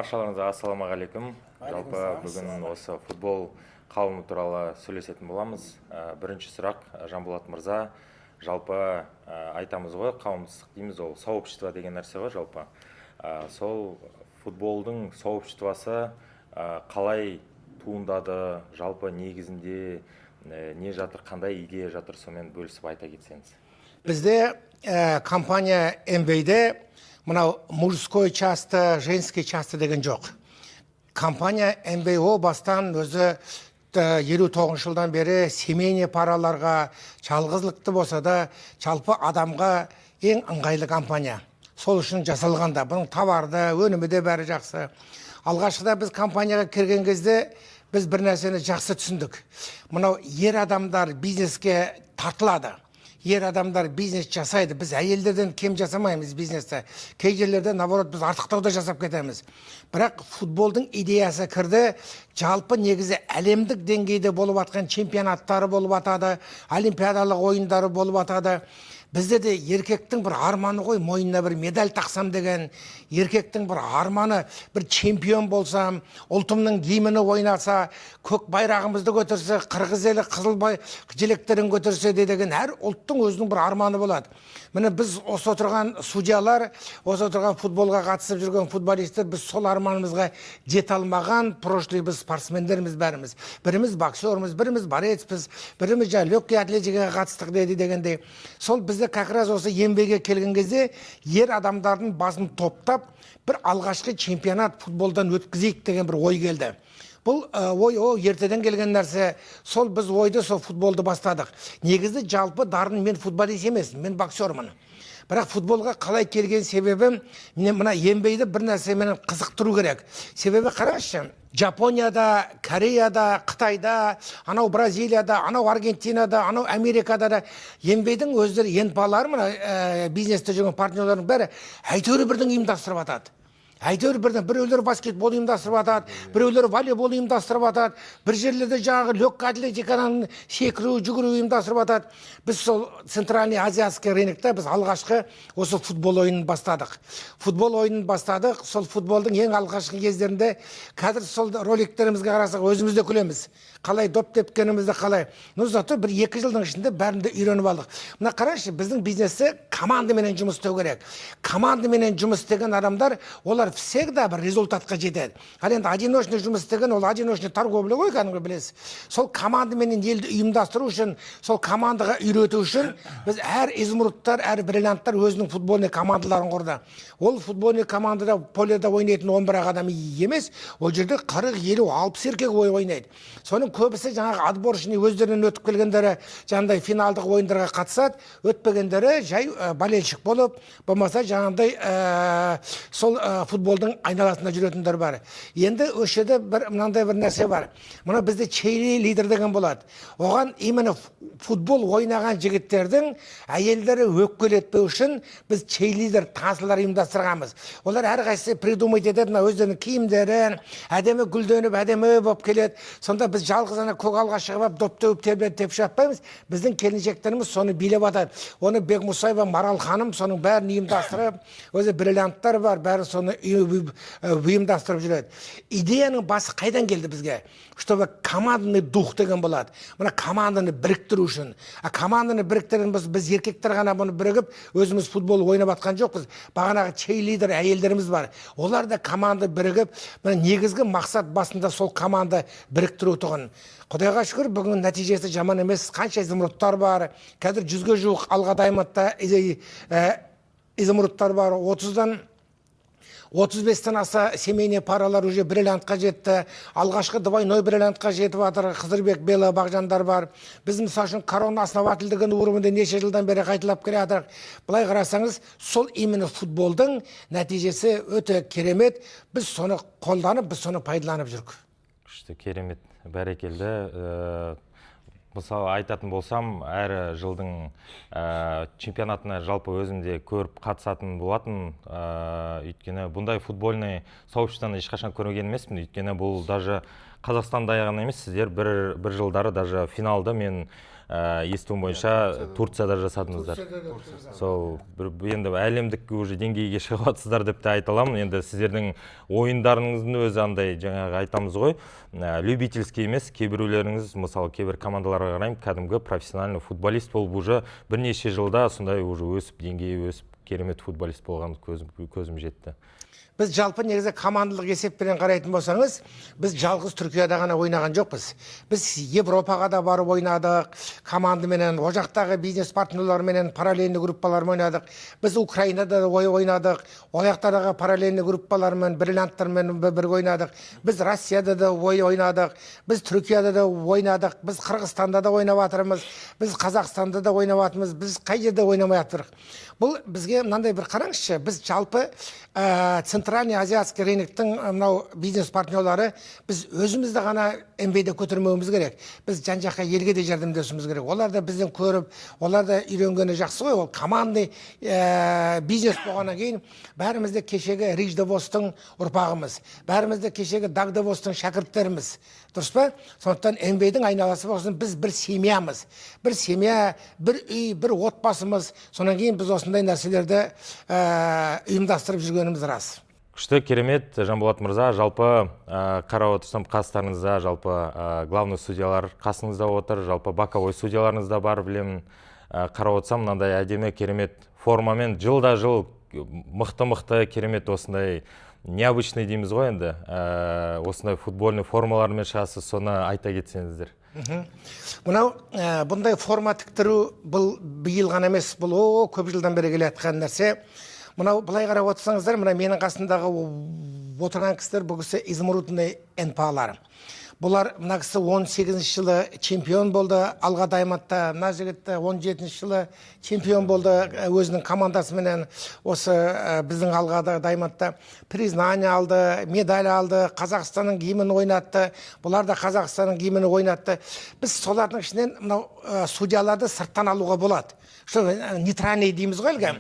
Баршаларыңызға ассалаумағалейкум. Жалпы бүгін осы футбол қауымы туралы сөйлесетін боламыз. Бірінші сұрақ, Жанболат мырза, жалпы айтамыз ғой, қауымдастық дейміз, ол сообщество деген нәрсе ғой жалпы. Сол футболдың сообществосы қалай туындады, жалпы негізінде не жатыр, қандай идея жатыр, сонымен бөлісіп айта кетсеңіз. Бізде компания MB'де мынау мужской части, женский части деген жоқ. Компания MBO бастан өзі 59 жылдан бері семейный параларға, жалғызлықты болса да, жалпы адамға ең ыңғайлы компания. Сол үшін жасалғанда, бұның товарды, өнімі де бәрі жақсы. Алғашқыда біз компанияға кірген кезде біз бір нәрсені жақсы түсіндік. Мынау ер адамдар бизнеске тартылады. Ер адамдар бизнес жасайды. Біз әйелдерден кем жасамаймыз бизнесті. Кей жерлерде, наоборот, біз артықтауды жасап кетеміз. Бірақ футболдың идеясы кірді. Жалпы негізі әлемдік деңгейде болып атқан чемпионаттары болып атады, олимпиадалық ойындары болып атады. Бізде де еркектің бір арманы ғой, мойнына бір медаль тақсам деген, еркектің бір арманы, бір чемпион болсам, ұлтымның гимні ойнаса, көк байрағымызды көтерсе, қырғыз елі қызыл желектерін көтерсе деген әр ұлттың өзінің бір арманы болады. Міне біз осы отырған судьялар, осы отырған футболға қатысып жүрген футболистер, біз сол арманымызға жете алмаған прошлый біз спортсмендеріміз бәріміз. Біріміз боксерміз, біріміз борецпіз, біріміз легкий атлетикаға қатыстық дегендей. Сол бізде как раз осы еңбекке келген кезде ер адамдардың басын топтап бір алғашқы чемпионат футболдан өткізейік деген бір ой келді. Бұл ой ертеден келген нәрсе. Сол біз ойды, сол футболды бастадық. Негізді жалпы дарын мен футболист емес, мен боксермын. Бірақ футболға қалай келген себебім, мына еңбекті бір нәрсемен қызықтыру керек. Себебі қарашы, Жапонияда, Кореяда, Қытайда, анау Бразилияда, анау Аргентинада, анау Америкада да еңбектің өздері балалары, мына бизнесте жүрген партнерлердің бәрі әйтеуір бірдің ұйымдастырып атады. Әйтеуір бірдің, біреулер баскетбол ұйымдастырып атады, біреулер волейбол ұйымдастырып атады, бір жерлерде жаңағы легкий атлетикадан секіру, жүгіру ұйымдастырып атады. Біз сол Центральный азиатский рынокта біз алғашқы осы футбол ойынын бастадық. Футбол ойынын бастадық. Сол футболдың ең алғашқы кездерінде қазір сол роликтерімізге қарасақ өзіміз де күлеміз. Қалай доп тепкенімізді қалай. Зато бір 2 жылдың ішінде бәрінде үйреніп алдық. Мына қарашы, біздің бизнесте командаменен жұмыс істеу керек. Командаменен жұмыс істеген адамдар, олар всегда бір результатқа жетеді. Ал енді одиночный жұмыс істеген, ол одиночный торговля ғой, кәдімгі білесіз. Сол командаменен елді ұйымдастыру үшін, сол командаға үйрету үшін біз әр изумрудтар, әр бриллианттар өзінің футбольный командаларын құрды. Ол футбольный командада поледа ойнайтын 11 адам емес, ол жерде 40, 50, 60 еркек ойнайды. Соның көбісі жаңағы отборочный өздерінен өтіп келгендері жаңағыдай финалдық ойындарға қатысады, өтпегендері жай болельщик болып, болмаса жаңағыдай сол футболдың айналасында жүретіндер бар. Енді өшеде мынандай бір нәрсе бар. Мұна бізде чейли лидер деген болады. Оған именно футбол ойнаған жігіттердің әйелдері өкпелетпеу үшін біз чейлидер тасылар ұйымдастырғанбыз. Олар әрқайсысы придумать етеді, өздерінің киімдерін, әдемі гүлденіп, әдемі болып келеді. Сонда біз жалғыз ана көгалға шығып, доп теуіп теп шаппаймыз. Біздің келіншектеріміз соны билеп атады. Оны Бекмусаева Марал ханым соның бәрін ұйымдастырып, өзі бриллианттар бар, бәрі соны ұйымдастырып жүреді. Идеяның басы қайдан келді бізге? Чтобы командный дух деген болады. Мына команданы біріктіру үшін. Команданы біріктірген біз еркектер ғана бұны бірігіп, өзіміз футбол ойнап атқан жоқпыз. Бағанағы чейлидер әйелдеріміз бар. Олар да команда бірігіп, мына негізгі мақсат басында сол команда біріктіру тұғын. Құдайға шүкір, бүгін нәтижесі жаман емес, қанша изумрудтар бар. Қазір 100-ге жуық алға дайматта изумрудтар бар. 35-тен аса семейный паралар уже бриллиантқа жетті. Алғашқы двойной бриллиантқа жетіп атыр. Қызырбек Белі Бағжандар бар. Біз мысал үшін корона основательдігін уровенде неше жылдан бері қайталап келе жатырық. Былай қарасаңыз, сол именно футболдың нәтижесі өте керемет. Біз соны қолданып, біз соны пайдаланып жүрік. Күшті, керемет, бәрекелді. Мысалы айтатын болсам, әр жылдың чемпионатына жалпы өзімде көріп қатысатын болатын. Өйткені бұндай футбольный сообществоны ешқашан көрген емеспін. Өйткені бұл даже Қазақстанда ғана емес, сіздер бір жылдары даже финалды мен естуім бойынша Турцияда жасадыңыздар. Сол енді әлемдік уже деңгейге шығып жатсыздар деп те айта аламын. Енді сіздердің ойындарыңыздың өзі андай жаңағы айтамыз ғой, любительский емес, кейбіреулеріңіз мысалы кейбір командаларға қараймын, кәдімгі профессиональный футболист болып уже бірнеше жылда сондай уже өсіп, деңгейі өсіп, керемет футболист болған көзім жетті. Біз жалпы негізі командалық есеппен қарайтын болсаңыз, біз жалғыз Түркияда ғана ойнаған жоқпыз. Біз Европаға да барып ойнадық, командаменен, о жақтағы бизнес партнерлерменен параллельный группалармен ойнадық. Біз Украинада ойнадық, о жақтағы параллельный группалармен, бриллианттармен бірге ойнадық. Біз Россияда да ойнадық, біз Түркияда да ойнадық, біз Қырғызстанда да ойнап жатырмыз, біз Қазақстанда да ойнап жатырмыз, біз қай жерде ойнамай жатырмыз. Бұл бізге мынандай бір қараңызшы, біз жалпы Центральный азиатский рыноктың мынау бизнес партнерлары біз өзімізді ғана МБА-да көтермеуіміз керек. Біз жан-жаққа елге де жәрдемдесуіміз керек. Олар да бізден көріп, олар да үйренгені жақсы ғой. Ол командный бизнес болғаннан кейін бәріміз де кешегі Рич Девостың ұрпағымыз, бәріміз де кешегі Даг Девостың шәкірттеріміз. Дұрыс па? Сондықтан МБА-дің айналасы болсын, біз бір семьямыз. Бір семья, бір үй, бір отбасымыз. Сонан кейін біз осындай нәрселерді ұйымдастырып жүргеніміз рас. Күшті, керемет, Жанболат мырза, жалпы қарап отырсам қастарыңызда жалпы главный судьялар қасыңызда отыр, жалпы боковой судьяларыңыз да бар, білемін. Қарап отырсам мынандай әдемі керемет формамен жылда жыл мықты керемет осындай необычный дейміз ғой енді, осындай футбольный формалармен шығасыз, соны айта кетсеңіздер. Мынау бұндай форма тіктіру бұл биыл ғана емес, бұл көп жылдан бері келе жатқан нәрсе. Мынау былай қарап отырсаңыздар, мына менің қасымдағы отырған кісілер бұл кісі изумрудный НПА-лар. Бұлар мына кісі 18 жылы чемпион болды Алға Дайматта, мына жігіт 17 жылы чемпион болды өзінің командасымен осы біздің Алға Дайматта признание алды, медаль алды, Қазақстанның гимнін ойнатты. Бұлар да Қазақстанның гимнін ойнатты. Біз солардың ішінен мынау судьяларды сырттан алуға болады. Нейтральный дейміз ғой әлгі.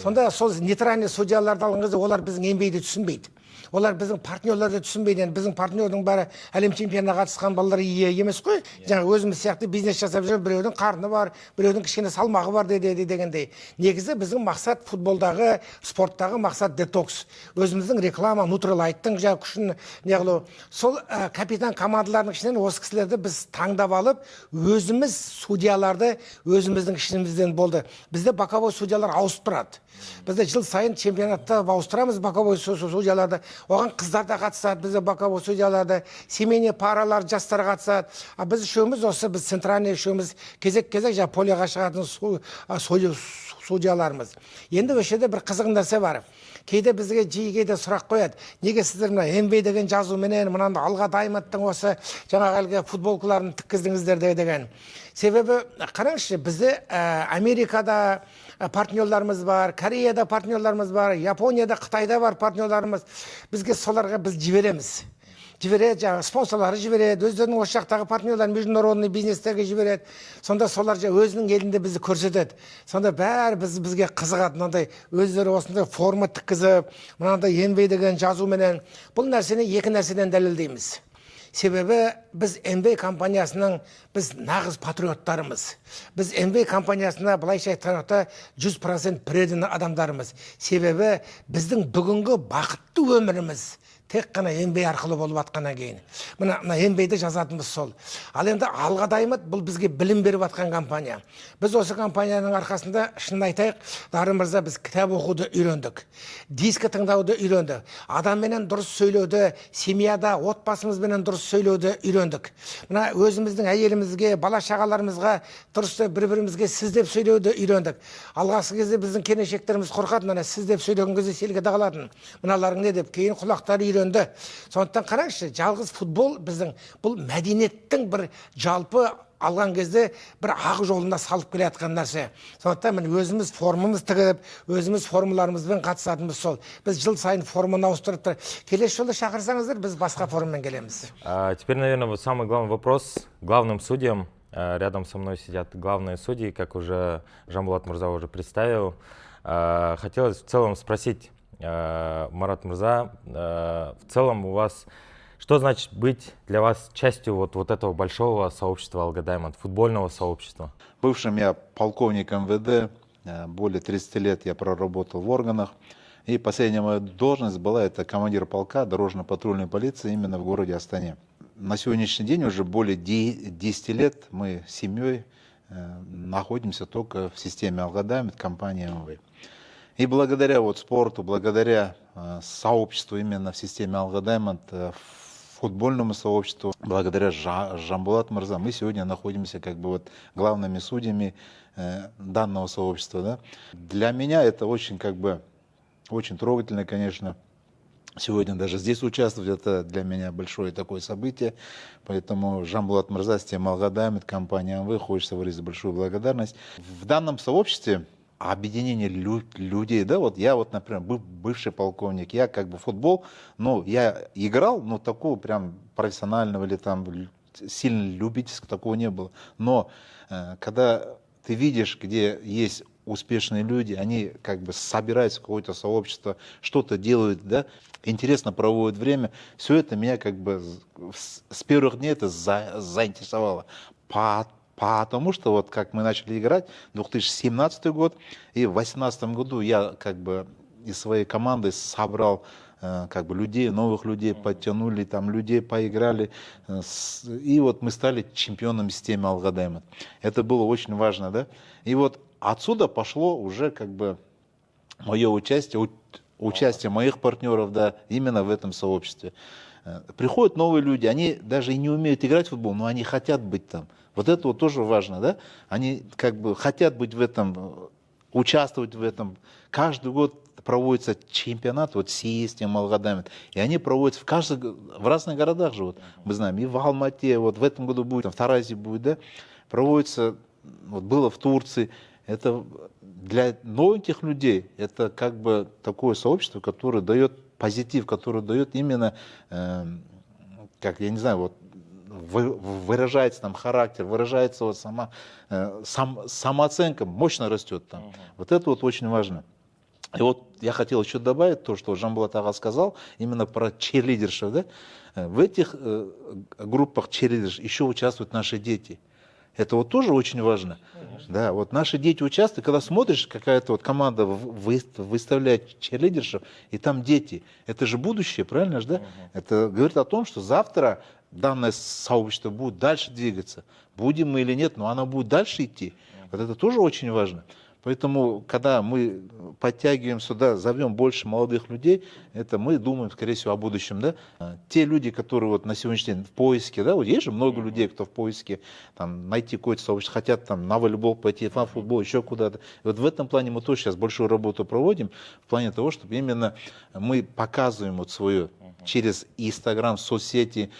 Сонда сол нейтральный судьяларды алғанда олар біздің еңбекті түсінбейді. Олар біздің партнерлерді түсінбейді. Біздің партнердің бәрі әлем чемпионатына қатысқан балалар емес қой. Жаңа өзіміз сияқты бизнес жасап жүрген біреудің қарны бар, біреудің кішкене салмағы бар дегендей. Негізі біздің мақсат футболдағы, спорттағы мақсат детокс. Өзіміздің реклама, нутрилайттың жаңа күшін неғылу. Сол капитан командалардың ішінен осы кісілерді біз таңдап алып, өзіміз судьяларды өзіміздің ішімізден болды. Бізде боковой судьялар ауысып тұрады. Бізде жыл сайын чемпионатта ауыстырамыз боковой судьяларды. Оған қыздар да қатысады, бізде боковой судьяларды, семейный паралар жастар қатысады. Біз үшеуміз осы, біз центральный үшеуміз кезек-кезек полияға шығатын судьяларымыз. Енді өшеде бір қызық нәрсе бар. Кейде бізге кейде сұрақ қояды. Неге сіздер мына МБА деген жазуменен мынандай Алға Дайматтың осы жаңағы әлгі футболкаларын тіккіздіңіздер деген. Себебі қараңызшы, бізде Америкада партнерларымыз бар, Кореяда партнерларымыз бар, Японияда, Қытайда бар партнерларымыз. Бізге соларға біз жібереміз. Жібереді, спонсорлары жібереді, өздерінің осы жақтағы партнерлар международный бизнестерге жібереді. Сонда солар өзінің елінде бізді көрсетеді. Сонда бәрі бізге қызығады, мынандай өздері осындай форма тіккізіп, мынандай МБА деген жазуменен. Бұл нәрсені екі нәрседен дәлелдейміз. Себебі біз МБА компаниясының біз нағыз патриоттарымыз. Біз МБА компаниясына былайша айтқанда 100% предан адамдарымыз. Себебі біздің бүгінгі бақытты өміріміз тек қана МБА арқылы болып атқаннан кейін. Мына МБА-ді жазатынбыз сол. Ал енді Алға Даймат бұл бізге білім беріп атқан компания. Біз осы компанияның арқасында шын айтайық, Дарын мырза, біз кітап оқуды үйрендік. Дискі тыңдауды үйрендік. Адамменен дұрыс сөйлеуді, семьяда отбасымызбенен дұрыс сөйлеуді үйрендік. Мына өзіміздің әйелімізге, бала шағаларымызға дұрыс бір-бірімізге сіз деп сөйлеуді үйрендік. Алғашқы кезде біздің келіншектеріміз қорқады, мына сіз деп сөйлеген кезде селге тағылатын. Мыналарың не деп, кейін құлақтары үйренді. Сондықтан қараңызшы, жалғыз футбол біздің бұл мәдениеттің бір жалпы алған кезде бір ақ жолына салып келе жатқан нәрсе. Сондықтан мен өзіміз формамыз тігіп, өзіміз формаларымызбен қатысатынбыз сол. Біз жыл сайын форманы ауыстырып тұр. Келесі жолы шақырсаңыздар, біз басқа формамен келеміз. Теперь, наверное, самый главный вопрос главным судьям. Рядом со мной сидят главные судьи, как уже Жанболат мырза уже представил. Хотелось в целом спросить, Марат мырза, в целом у вас Что значит быть для вас частью вот этого большого сообщества Алга Даймонд, футбольного сообщества? Бывшим я полковник МВД, более 30 лет я проработал в органах. И последняя моя должность была это командир полка дорожно-патрульной полиции именно в городе Астане. На сегодняшний день уже более 10 лет мы с семьей находимся только в системе Алга Даймонд, компании МВ. И благодаря вот спорту, благодаря сообществу именно в системе Алга Даймонд, футбольному сообществу, благодаря Жамбулат Мырза, мы сегодня находимся как бы вот главными судьями данного сообщества. Да? Для меня это очень как бы очень трогательно, конечно. Сегодня даже здесь участвовать, это для меня большое такое событие. Поэтому Жамбулат Мырза, система Алга Даймонд, компания МВ, хочется выразить большую благодарность. В данном сообществе объединение людей, да, вот я вот, например, бывший полковник, я как бы футбол, но я играл, но такого прям профессионального или там сильно любительского такого не было. Но когда ты видишь, где есть успешные люди, они как бы собираются в какое-то сообщество, что-то делают, да, интересно проводят время, все это меня как бы с первых дней это заинтересовало. Потому что вот как мы начали играть, 2017 год, и в 2018 году я как бы из своей команды собрал как бы людей, новых людей подтянули, там людей поиграли, и вот мы стали чемпионами системы Алга Даймонд. Это было очень важно, да. И вот отсюда пошло уже как бы мое участие моих партнеров, да, именно в этом сообществе. Приходят новые люди, они даже и не умеют играть в футбол, но они хотят быть там. Вот это вот тоже важно, да? Они как бы хотят быть в этом, участвовать в этом. Каждый год проводится чемпионат, вот система Алга Даймонд, и они проводятся в разных городах же, вот, мы знаем, и в Алмате, вот в этом году будет, в Таразе будет, да? Проводится, вот было в Турции. Это для новеньких людей, это как бы такое сообщество, которое дает позитив, которое дает именно, как я не знаю, вот выражается там характер, выражается вот самооценка, мощно растет там. Вот это вот очень важно. И вот я хотел еще добавить то, что Жамбулат Ага сказал, именно про чирлидершев. Да? В этих группах чирлидершев еще участвуют наши дети. Это вот тоже очень важно. Да, вот наши дети участвуют, когда смотришь, какая-то вот команда выставляет чирлидершев, и там дети. Это же будущее, правильно же, да? Это говорит о том, что завтра данное сообщество будет дальше двигаться. Будем мы или нет, но оно будет дальше идти. Вот это тоже очень важно. Поэтому, когда мы подтягиваем сюда, зовем больше молодых людей, это мы думаем, скорее всего, о будущем. Да? Те люди, которые вот на сегодняшний день в поиске, да, вот есть же много людей, кто в поиске, там, найти какое-то сообщество, хотят там, на волейбол пойти, в футбол, еще куда-то. И вот в этом плане мы тоже сейчас большую работу проводим, в плане того, чтобы именно мы показываем вот свое через Инстаграм, соцсети,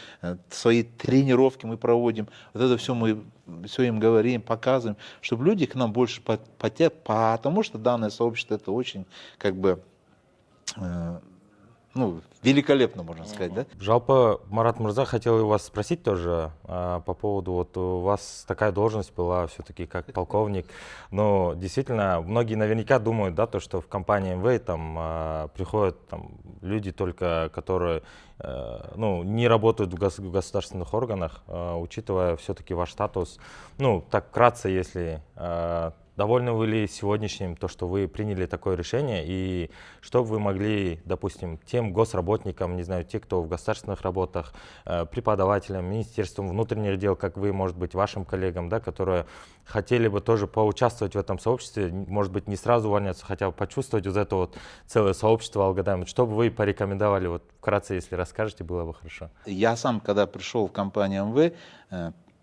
свои тренировки мы проводим. Вот это все мы все им говорим, показываем, чтобы люди к нам больше потягивали, потому что данное сообщество это очень как бы ну, великолепно, можно сказать, да? Жалпы, Марат Мырза, хотел у вас спросить тоже по поводу, вот у вас такая должность была все-таки как полковник, но действительно, многие наверняка думают, да, то, что в компании МВ там приходят там, люди только, которые ну, не работают в государственных органах, учитывая все-таки ваш статус. Ну, так вкратце, если довольны вы ли сегодняшним, то, что вы приняли такое решение, и что вы могли, допустим, тем госработникам, не знаю, те, кто в государственных работах, преподавателям, Министерством внутренних дел, как вы, может быть, вашим коллегам, да, которые хотели бы тоже поучаствовать в этом сообществе, может быть, не сразу увольняться, хотя бы почувствовать вот это вот целое сообщество Алга Даймонд, что бы вы порекомендовали, вот вкратце, если расскажете, было бы хорошо. Я сам, когда пришел в компанию МВ,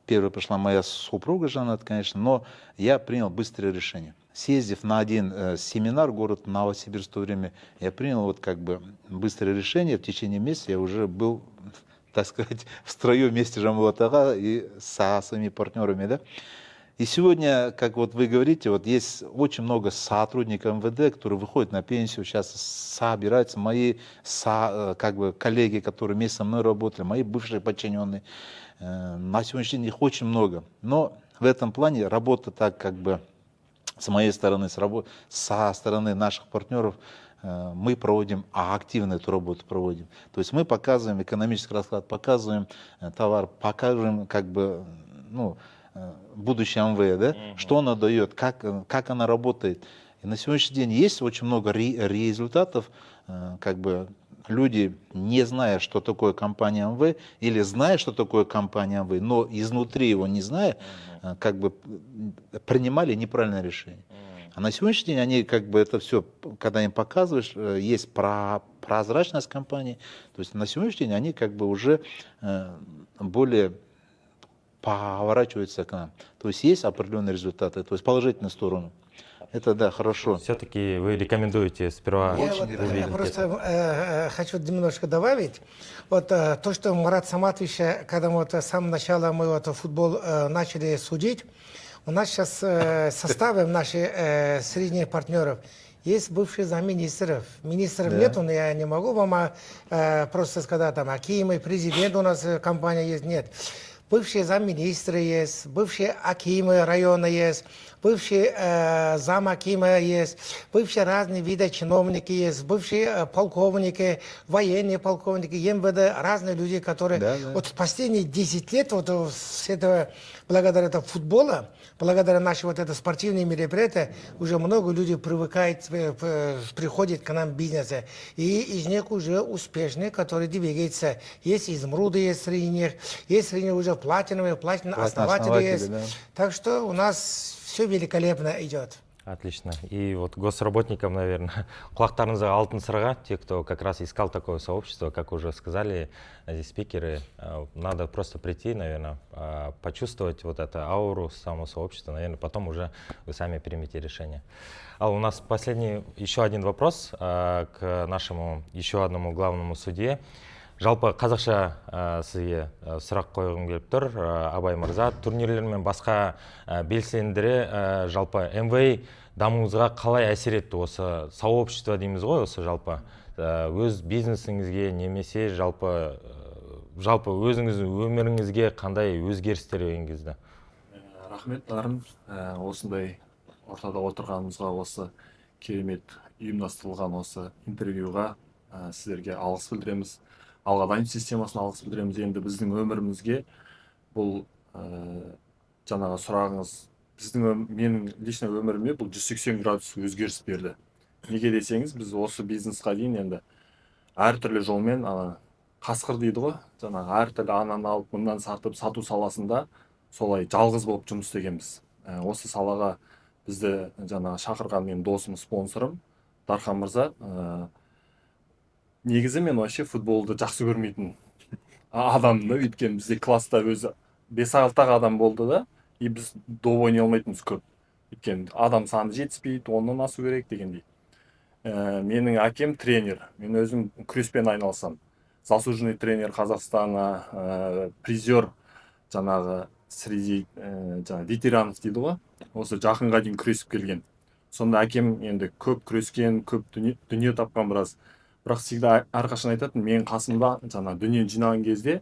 первой пришла моя супруга Жанна, конечно, но я принял быстрое решение. Съездив на один семинар в город Новосибирск в то время, я принял вот как бы быстрое решение. В течение месяца я уже был, так сказать, в строю вместе с Жамбулат Ага и со своими партнерами, да. И сегодня, как вот вы говорите, вот есть очень много сотрудников МВД, которые выходят на пенсию, сейчас собираются мои как бы коллеги, которые вместе со мной работали, мои бывшие подчиненные. На сегодняшний день их очень много. Но в этом плане работа так как бы с моей стороны, со стороны наших партнеров, мы проводим, активно эту работу проводим. То есть мы показываем экономический расклад, показываем товар, покажем как бы, ну, будущее МВ, да, что она дает, как она работает. И на сегодняшний день есть очень много результатов, как бы люди, не зная, что такое компания МВ, или зная, что такое компания МВ, но изнутри его не зная, как бы принимали неправильное решение. А на сегодняшний день они как бы это все, когда им показываешь, есть прозрачность компании, то есть на сегодняшний день они как бы уже более поворачиваются к нам. То есть определенные результаты, то есть положительную сторону. Это да, хорошо. Все-таки вы рекомендуете сперва Я увидеть просто хочу немножко добавить. Вот то, что Марат Саматович, когда мы с самого начала мы футбол начали судить, у нас сейчас составы наших средних партнеров есть бывшие замминистров. Министров Да. нет, я не могу вам просто сказать, там, Акимы, президент у нас компания есть, нет. Бывшие замминистры есть, бывшие акимы района есть, бывшие замакимы есть, бывшие разные виды чиновники есть, бывшие полковники, военные полковники, МВД, разные люди, которые Да, да. вот в последние 10 лет вот с этого, благодаря этому футбола, благодаря нашим вот это спортивные мероприятия, уже много людей привыкает, приходит к нам в бизнесе. И из них уже успешные, которые двигаются. Есть изумруды, есть среди них, есть среди них уже платиновые основатели есть. Да. Так что у нас все великолепно идет. Отлично. И вот госработникам, наверное, құлақтарыңызға алтын сырға, те, кто как раз искал такое сообщество, как уже сказали здесь спикеры, надо просто прийти, наверное, почувствовать вот это ауру самого сообщества, наверное, потом уже вы сами примете решение. А у нас последний, еще один вопрос к нашему еще одному главному судье. Жалпы қазақша сізге сұрақ қойғым келіп тұр, Абай мырза. Турнирлер мен басқа белсенділері жалпы МВА дамуыңызға қалай әсер етті? Осы сообщество дейміз ғой, осы жалпы өз бизнесіңізге немесе жалпы өзіңіздің өміріңізге қандай өзгерістер енгізді? Рахмет, Нарын. Осындай ортада отырғанымызға, осы керемет ұйымдастырылған осы интервьюға сіздерге алғыс білдіреміз. Алғадайым системасына алғыс білдіреміз. Енді біздің өмірімізге бұл жаңағы сұрағыңыз, менің лично өміріме бұл 180 градус өзгеріс берді. Неге десеңіз, біз осы бизнесқа дейін енді әртүрлі жолмен, қасқыр дейді ғой, жаңағы әртүрлі ананы алып мындан сатып сату саласында солай жалғыз болып жұмыс істегенбіз. Осы салаға бізді жаңағы шақырған менің досым, спонсорым Дархан мырза. Негізі мен вообще футболды жақсы көрмейтін адамды, өйткені бізде класста өзі 5-6 адам болды да, и біз доп ойнай алмайтынбыз көп. Өйткені адам саны жетіспейді, оннан асу керек дегендей. Менің әкем тренер, мен өзім күреспен айналысам. Заслуженный тренер Қазақстана, призер жаңағы среди ветеранов дейді ғой, осы жақынға дейін күресіп келген. Сонда әкем енді көп күрескен, көп дүние тапқан біраз. Бірақ всегда әрқашан айтатын, менің қасымда жаңағы дүниені жинаған кезде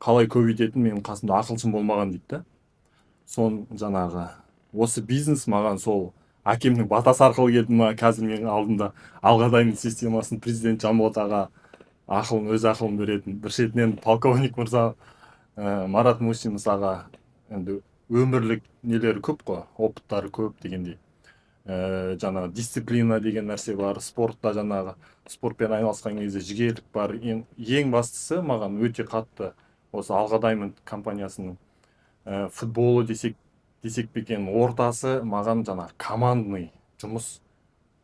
қалай көбейтетін, менің қасымда ақылшым болмаған дейді. Сон жаңағы осы бизнес маған сол әкемнің батасы арқылы келді ма, қазір менің алдымда Алғадайым системасының президент Жанболат аға өз ақылын беретін. Бір шетінен полковник мырза Марат Мусимов аға енді өмірлік нелері көп қой, опыттары көп дегендей. Жаңағы дисциплина деген нәрсе бар, спортта жаңағы спортпен айналысқан кезде жігерлік бар. Ең бастысы маған өте қатты осы Алғадайым компаниясының футболы десек бекен ортасы маған жаңағы командный жұмыс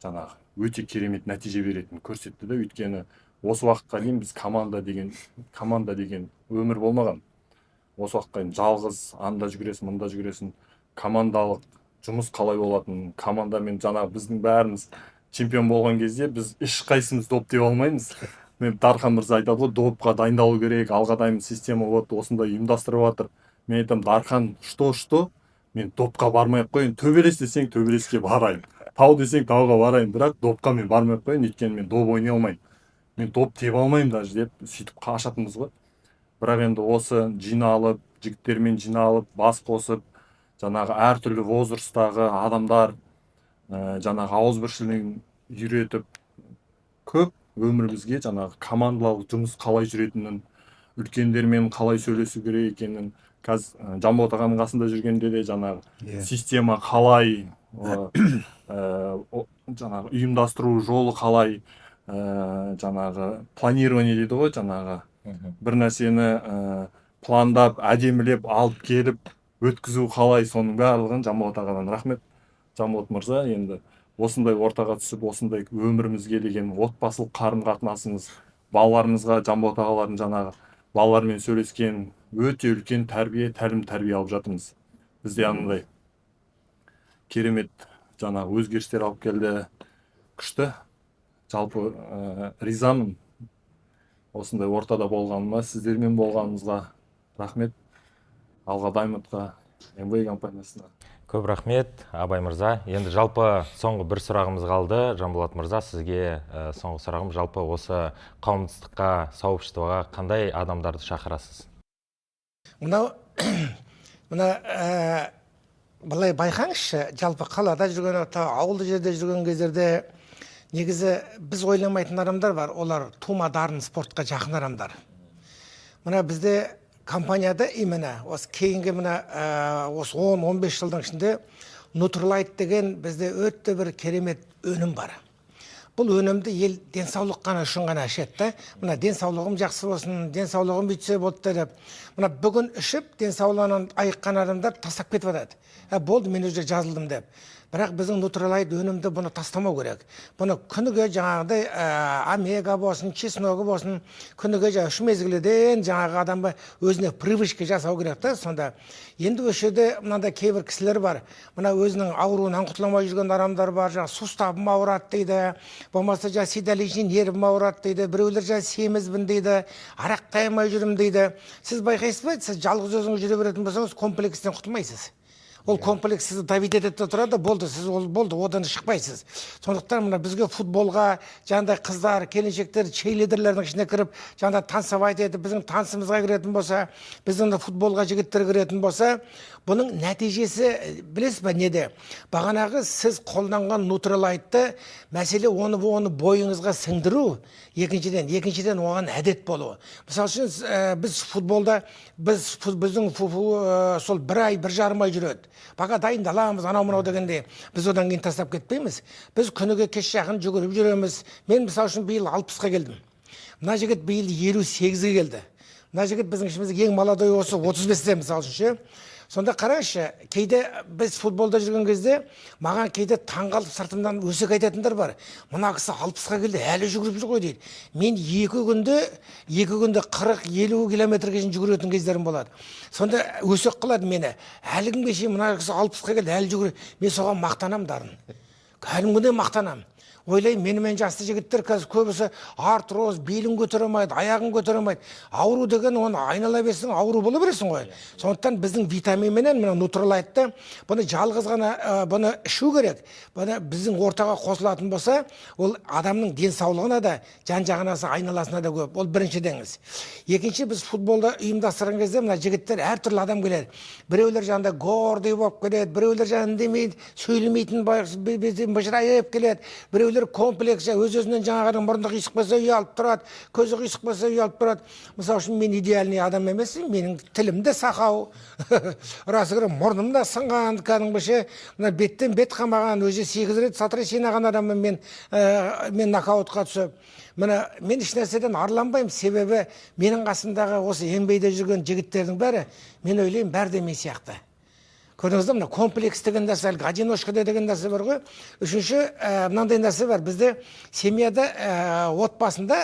жаңағы өте керемет нәтиже беретін көрсетті да. Өйткені осы уақытқа дейін біз команда деген өмір болмаған. Осы уақытқа дейін жалғыз анда жүгіресің, мында жүгіресің, командалық жұмыс қалай болатын, командамен жаңағы біздің бәріміз чемпион болған кезде біз ешқайсымыз доп деп алмаймыз. Мен Дархан мырза айтады ғой, допқа дайындалу керек, Алғадайым система вот осында ұйымдастырып жатыр. Мен айтамын, Дархан, что? Мен допқа бармай-ақ қойын, төбелес десең төбелеске барайын, тау десең тауға барайын, бірақ допқа мен бармай-ақ қойын, өйткені мен доп ойнай алмаймын. Мен доп тебе алмаймын даже деп сөйтіп қашатынбыз ғой. Бірақ енді осы жиналып, жігіттермен жиналып, бас қосып, жаңағы әртүрлі возрасттағы адамдар жаңағы ауызбіршілігін үйретіп, көп өмірімізге жаңағы командалық жұмыс қалай жүретінін, үлкендермен қалай сөйлесу керек екенін, қазір Жанболат ағаның қасында жүргенде де жаңағы система қалай, жаңағы ұйымдастыру жолы қалай, жаңағы планирование дейді ғой, жаңағы бір нәрсені пландап, әдемілеп алып келіп өткізу қалай, соның барлығын Жанболат ағадан рахмет. Жанболат мырза, енді осындай ортаға түсіп, осындай өмірімізге деген отбасылық қарым-қатынасыңыз, балаларымызға Жанболат ағалардың жаңағы балалармен сөйлескен өте үлкен тәрбие, тәрбие алып жатырмыз. Бізде андай керемет жаңағы өзгерістер алып келді, күшті. Жалпы ризамын осындай ортада болғаныма, сіздермен болғанымызға рахмет. Алға Даймондқа, МВ компаниясына. Көп рахмет, Абай мырза. Енді жалпы соңғы бір сұрағымыз қалды. Жанболат мырза, сізге соңғы сұрағым, жалпы осы қауымдастыққа, сообществоға қандай адамдарды шақырасыз? Мына былай байқаңызшы, жалпы қалада жүрген, ауылды жерде жүрген кездерде негізі біз ойламайтын адамдар бар, олар тума дарын спортқа жақын адамдар. Мына бізде компанияда именно осы кейінгі осы 10-15 жылдың ішінде Nutrilite деген бізде өте бір керемет өнім бар. Бұл өнімді ел денсаулық қана үшін ғана ішеді. Мына денсаулығым жақсы болсын, денсаулығым бүйтсе болды деп. Мына бүгін ішіп денсаулығынан айыққан адамдар тастап кетіп жатады. Болды, мен уже жазылдым деп. Бірақ біздің Nutrilite өнімді бұны тастамау керек. Бұны күніге жаңағыдай омега болсын, чесногі болсын, күніге үш мезгілден жаңағы адамға өзіне привычка жасау керек та. Сонда енді осы жерде мынандай кейбір кісілер бар. Мына өзінің ауруынан құтыламай жүрген адамдар бар. Жаңағы суставым ауырады дейді, болмаса жаңағы сидаличный нервім ауырады дейді, біреулер жаңағы семізбін дейді, арақ қаймай жүрмін дейді. Сіз байқайсыз ба? Сіз жалғыз өзіңіз жүре беретін болсаңыз комплекстен құтылмайсыз. Ол комплекс сізді давить етеді тұрады, болды, сіз болды, одан шықпайсыз. Сондықтан мына бізге футболға жаңағыдай қыздар, келіншектер, чейлидерлердің ішіне кіріп, жаңағыдай танцевать етіп, біздің танысымызға кіретін болса, біздің футболға жігіттер кіретін болса, бұның нәтижесі білесіз ба неде? Бағанағы сіз қолданған Nutrilite'ті, мәселе оны бойыңызға сіңдіру, екіншіден оған әдет болу. Мысалы үшін біз футболда біздің сол бір ай, бір жарым ай жүреді. Баға дайындаламыз, анау-мынау дегенде біз одан кейін тастап кетпейміз. Біз күніге кеш жақын жүгіріп жүреміз. Мен мысалы үшін биыл 60-ға келдім. Мына жігіт биыл 58-ге келді. Мына жігіт біздің ішімізде ең молодой осы 35-те мысалы үшін. Сонда қараңызшы, кейде біз футболда жүрген кезде маған кейде таңғалып сыртымнан өсек айтатындар бар. Мына кісі 60-ға келді, әлі жүгіріп жүр ғой дейді. Мен екі күнде 40-50 километрге дейін жүгіретін кездерім болады. Сонда өсек қылады мені. Әлі күнге шейін мына кісі 60-ға келді, әлі жүгіреді. Мен соған мақтанам дарын. Кәдімгідей мақтанам. Ойлаймын, менімен жасты жігіттер қазір көбісі артроз, белін көтере алмайды, аяғын көтере алмайды. Ауру деген оны айнала берсең, ауру бола бересің ғой. Сондықтан біздің витаминменен мына Nutrilite'ті бұны жалғыз ғана бұны ішу керек. Бұны біздің ортаға қосылатын болса, ол адамның денсаулығына да, жан-жағынасы, айналасына да көп. Ол біріншідеңіз. Екінші, біз футболда ұйымдастырған кезде мына жігіттер әртүрлі адам келеді. Біреулер жанында гордый болып келеді, біреулер жанында демейді, сөйлемейтін бажырайып келеді. Біреулер комплекс, өз-өзінен жаңағының мұрындық ұйысып қалса ұялып тұрады, көзі ұйысып қалса ұялып тұрады. Мысалы үшін мен идеальный адам емеспін, менің тілім де сақау, расы керек, мұрным да сынған, кәдімгіше, мына беттен бет қамаған, өзі 8 рет сотрясение жинаған адаммын мен нокаутқа түсіп. Мына мен еш нәрседен арланбаймын, себебі менің қасымдағы осы МБА-де жүрген жігіттердің бәрі, мен ойлаймын, бәрі де мен сияқты. Көрдіңіз бе, мына комплекс деген нәрсе, одиночка деген нәрсе бар ғой. Үшінші, мынандай нәрсе бар. Бізде семьяда, отбасында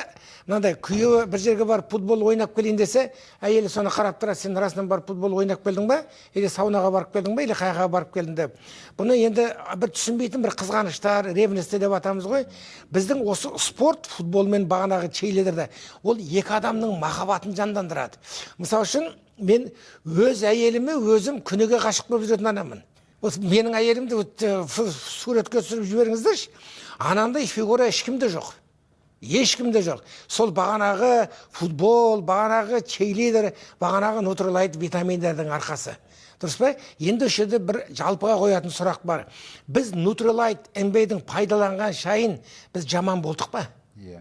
мынандай күйеуі бір жерге барып футбол ойнап келейін десе, әйелі соны қарап тұрады, сен расынан барып футбол ойнап келдің ба, или саунаға барып келдің ба, или қайға барып келдің деп. Бұны енді бір түсінбейтін бір қызғаныштар, ревностьтер деп атамыз ғой. Біздің осы спорт, футболмен бағанағы чейледерді, ол екі адамның махаббатын жандандырады. Мысалы үшін мен өз әйеліме өзім күніге ғашық болып жүретін адаммын. Менің әйелімді суретке түсіріп жіберіңіздерші. Анандай фигура ешкімде жоқ. Ешкімде жоқ. Сол бағанағы футбол, бағанағы чейлидер, бағанағы Nutrilite витаминдердің арқасы. Дұрыс па? Енді осы жерде бір жалпыға қоятын сұрақ бар. Біз Nutrilite МБА-дің пайдаланған шайын біз жаман болдық па? Иә.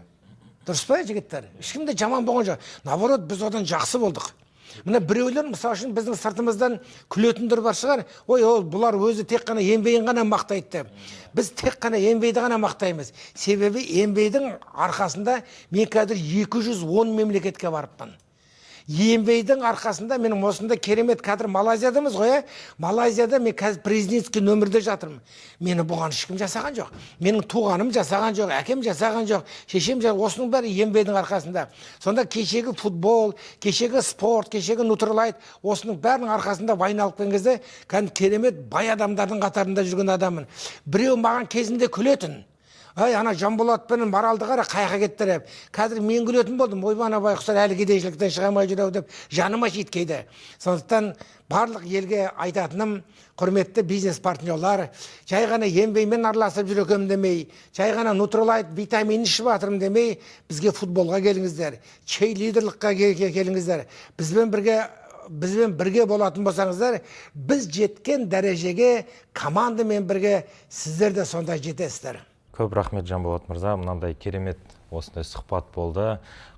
Дұрыс па жігіттер? Ешкім де жаман болған жоқ. Наоборот, біз одан жақсы болдық. Мына біреулер мысалы үшін біздің сыртымыздан күлетіндер бар шығар. Ой, бұлар өзі тек қана еңбегін ғана мақтайды деп. Біз тек қана еңбекті ғана мақтаймыз. Себебі еңбектің арқасында мен қазір 210 мемлекетке барыппын. Еңбейдің арқасында менің осында керемет кадр Малайзиядамыз ғой, Малайзияда мен қазір президентский нөмірде жатырмын. Мені бұған ешкім жасаған жоқ. Менің туғаным жасаған жоқ, әкем жасаған жоқ, шешем жасаған. Осының бәрі еңбейдің арқасында. Сонда кешегі футбол, кешегі спорт, кешегі нутралайт, осының бәрінің арқасында айналып келген кезде керемет бай адамдардың қатарында жүрген адаммын. Біреу маған кезінде күлетін. Ай, ана Жанболат пен Маралды қара қайға кеттір деп. Қазір мен күлетін болдым. Ойбай, ана байқұстар әлі кедейшіліктен шыға алмай жүр деп жаныма жеткейді. Сондықтан барлық елге айтатыным, құрметті бизнес партнерлар, жай ғана еңбекмен араласып жүр екенмін демей, жай ғана нутралайт витамин ішіп жатырмын демей, бізге футболға келіңіздер, чейлидерлыққа келіңіздер. Бізбен бірге болатын болсаңыздар, біз жеткен дәрежеге командамен бірге сіздер де сондай жетесіздер. Көп рахмет Жанболат мырза, мынандай керемет осындай сұхбат болды.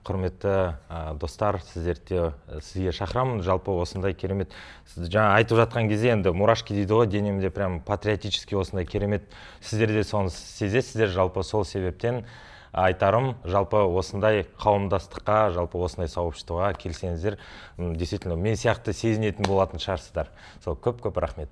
Құрметті достар, сізге шақырамын. Жалпы осындай керемет, сіз жаңа айтып жатқан кезде енді мурашки дейді ғой, денемде прям патриотически осындай керемет. Сіздер де соны сезесіздер, жалпы сол себептен айтарым, жалпы осындай қауымдастыққа, жалпы осындай сообществоға келсеңіздер, действительно мен сияқты сезінетін болатын шығарсыздар. Сол көп рахмет.